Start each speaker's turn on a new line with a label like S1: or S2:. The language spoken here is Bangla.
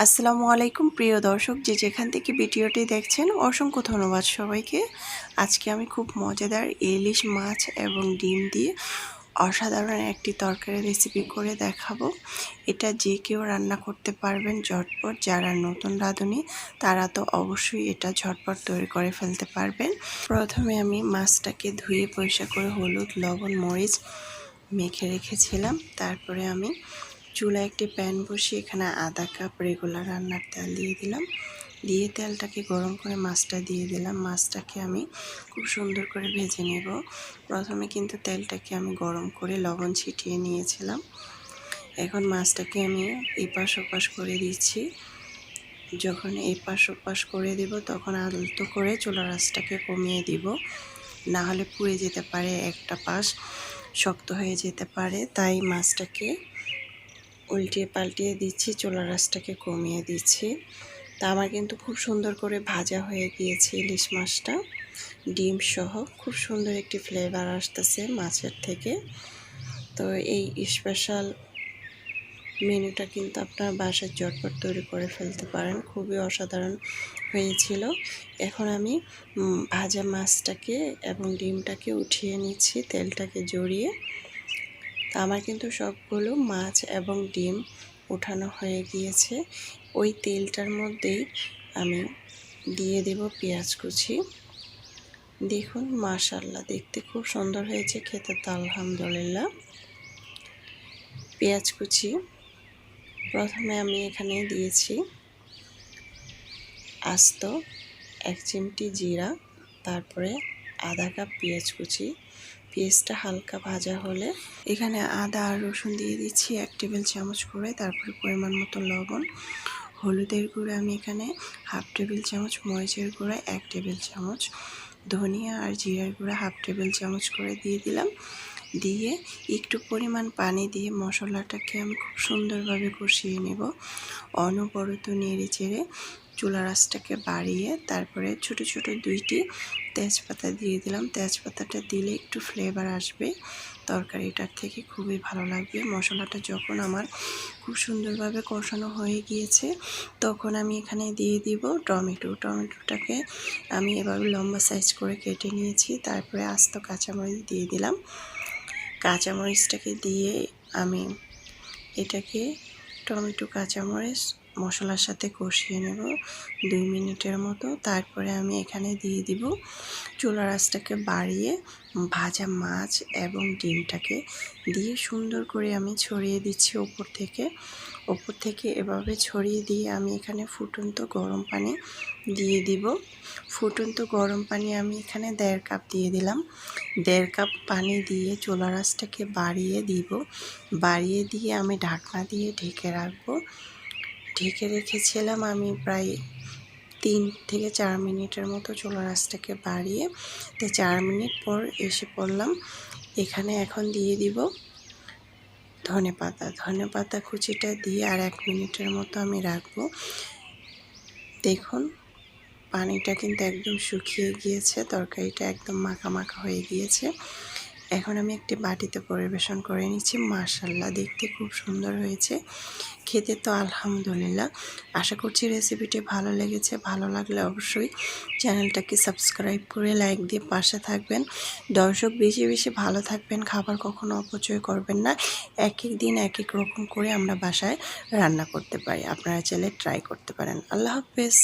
S1: আসসালামু আলাইকুম প্রিয় দর্শক, যে যেখান থেকে ভিডিওটি দেখছেন অসংখ্য ধন্যবাদ সবাইকে। আজকে আমি খুব মজাদার ইলিশ মাছ এবং ডিম দিয়ে অসাধারণ একটি তরকারি রেসিপি করে দেখাবো। এটা যে কেউ রান্না করতে পারবেন ঝটপট। যারা নতুন রাঁধুনি তারা তো অবশ্যই এটা ঝটপট তৈরি করে ফেলতে পারবেন। প্রথমে আমি মাছটাকে ধুয়ে পরিষ্কার করে হলুদ, লবণ, মরিচ মেখে রেখেছিলাম। তারপরে আমি চুলায় একটি প্যান বসিয়ে এখানে আধা কাপ রেগুলার রান্নার তেল দিয়ে দিলাম। দিয়ে তেলটাকে গরম করে মাছটা দিয়ে দিলাম। মাছটাকে আমি খুব সুন্দর করে ভেজে নেব। প্রথমে কিন্তু তেলটাকে আমি গরম করে লবণ ছিটিয়ে নিয়েছিলাম। এখন মাছটাকে আমি এপাশ ওপাশ করে দিচ্ছি। যখন এপাশ ওপাশ করে দেব তখন আলতো করে চুলার আঁচটাকে কমিয়ে দিব, না হলে পুড়ে যেতে পারে, একটা পাশ শক্ত হয়ে যেতে পারে। তাই মাছটাকে উল্টিয়ে পাল্টিয়ে দিচ্ছি, চুলার আঁচটাকে কমিয়ে দিচ্ছি। তা আমার কিন্তু খুব সুন্দর করে ভাজা হয়ে গিয়েছে ইলিশ মাছটা, ডিম সহ খুব সুন্দর একটি ফ্লেভার আসতেছে মাছের থেকে। তো এই স্পেশাল মেনুটা কিন্তু আপনার বাসায় ঝটপট তৈরি করে ফেলতে পারেন, খুবই অসাধারণ হয়েছিল। এখন আমি ভাজা মাছটাকে এবং ডিমটাকে উঠিয়ে নিচ্ছি তেলটাকে জড়িয়ে। তা আমার কিন্তু সবগুলো মাছ এবং ডিম উঠানো হয়ে গিয়েছে। ওই তেলটার মধ্যেই আমি দিয়ে দেব পেঁয়াজ কুচি। দেখুন মাশাআল্লাহ, দেখতে খুব সুন্দর হয়েছে, খেতে তো আলহামদুলিল্লাহ। পেঁয়াজ কুচি প্রথমে আমি এখানে দিয়েছি আস্ত 1 চিমটি জিরা, তারপরে আধা কাপ পেঁয়াজ কুচি। পেঁয়াজটা হালকা ভাজা হলে এখানে আদা আর রসুন দিয়ে দিচ্ছি 1 টেবিল চামচ করে। তারপরে পরিমাণ মতো লবণ, হলুদের গুঁড়া আমি এখানে 1/2 টেবিল চামচ, মরিচের গুঁড়া 1 টেবিল চামচ, ধনিয়া আর জিরার গুঁড়া 1/2 টেবিল চামচ করে দিয়ে দিলাম। দিয়ে একটু পরিমাণ পানি দিয়ে মশলাটাকে আমি খুব সুন্দরভাবে কষিয়ে নেব। অনবরত নেড়ে চেড়ে চুলার আঁচটাকে বাড়িয়ে তারপরে ছোট ছোট 2টি তেজপাতা দিয়ে দিলাম। তেজপাতাটা দিলে একটু ফ্লেভার আসবে তরকারিটার থেকে, খুবই ভালো লাগবে। মশলাটা যখন আমার খুব সুন্দরভাবে কষানো হয়ে গিয়েছে তখন আমি এখানে দিয়ে দিব টমেটোটাকে আমি এভাবে লম্বা সাইজ করে কেটে নিয়েছি। তারপরে আস্ত কাঁচামরিচ দিয়ে দিলাম। কাঁচামরিচটাকে দিয়ে আমি এটাকে টমেটো কাঁচামরিচ মশলার সাথে কষিয়ে নেব 2 মিনিটের মতো। তারপরে আমি এখানে দিয়ে দিব চুলার আঁচটাকে বাড়িয়ে ভাজা মাছ এবং ডিমটাকে দিয়ে সুন্দর করে আমি ছড়িয়ে দিচ্ছি ওপর থেকে এভাবে ছড়িয়ে দিয়ে আমি এখানে ফুটন্ত গরম পানি দিয়ে দিব। ফুটন্ত গরম পানি আমি এখানে 1.5 কাপ দিয়ে দিলাম। 1.5 কাপ পানি দিয়ে চুলার আঁচটাকে বাড়িয়ে দিয়ে আমি ঢাকনা দিয়ে ঢেকে রাখবো। ঢেকে রেখেছিলাম আমি প্রায় 3 থেকে 4 মিনিটের মতো চুলার আঁচটাকে বাড়িয়ে। তো 4 মিনিট পর এসে পড়লাম এখানে। এখন দিয়ে দিব ধনেপাতা কুচিটা দিয়ে আর 1 মিনিটের মতো আমি রাখবো। দেখুন পানিটা কিন্তু একদম শুকিয়ে গিয়েছে, তরকারিটা একদম মাখা মাখা হয়ে গিয়েছে। এখন আমি একটি বাটিতে পরিবেশন করে নিচ্ছি। মাশাআল্লাহ, দেখতে খুব সুন্দর হয়েছে, খেতে তো আলহামদুলিল্লাহ। আশা করছি রেসিপিটি ভালো লেগেছে। ভালো লাগলে অবশ্যই চ্যানেলটাকে সাবস্ক্রাইব করে লাইক দিয়ে পাশে থাকবেন। দর্শক বেশি বেশি ভালো থাকবেন, খাবার কখনো অপচয় করবেন না। এক এক দিন এক এক রকম করে আমরা বাসায় রান্না করতে পারি, আপনারা চাইলে ট্রাই করতে পারেন। আল্লাহ হাফেজ।